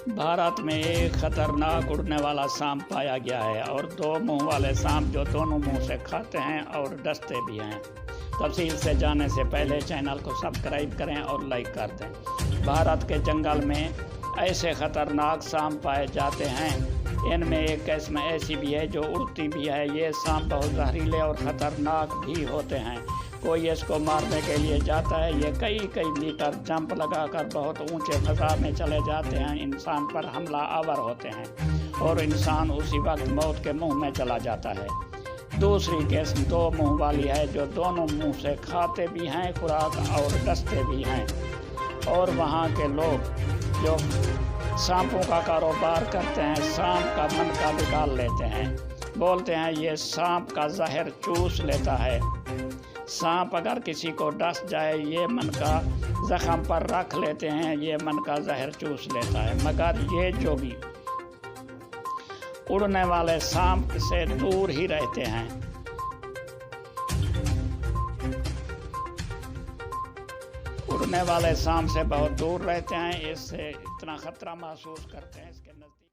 भारत में एक खतरनाक उड़ने वाला सांप पाया गया है और दो मुंह वाले सांप जो दोनों मुंह से खाते हैं और डसते भी हैं। तफसील से जाने से पहले चैनल को सब्सक्राइब करें और लाइक कर दें। भारत के जंगल में ऐसे खतरनाक सांप पाए जाते हैं। इनमें एक किस्म ऐसी भी है जो उड़ती भी है। ये सांप बहुत जहरीले और ख़तरनाक भी होते हैं। कोई इसको मारने के लिए जाता है, ये कई मीटर जंप लगाकर बहुत ऊंचे फ़ज़ा में चले जाते हैं, इंसान पर हमला आवर होते हैं और इंसान उसी वक्त मौत के मुंह में चला जाता है। दूसरी किस्म दो मुंह वाली है जो दोनों मुंह से खाते भी हैं खुराक और डसते भी हैं। और वहाँ के लोग जो सांपों का कारोबार करते हैं, सांप का मन का निकाल लेते हैं। बोलते हैं ये सांप का जहर चूस लेता है। सांप अगर किसी को डस जाए ये मन का जख्म पर रख लेते हैं, ये मन का जहर चूस लेता है। मगर ये जोगी उड़ने वाले सांप से दूर ही रहते हैं। उड़ने वाले सांप से बहुत दूर रहते हैं, इससे इतना खतरा महसूस करते हैं इसके नज़दीक।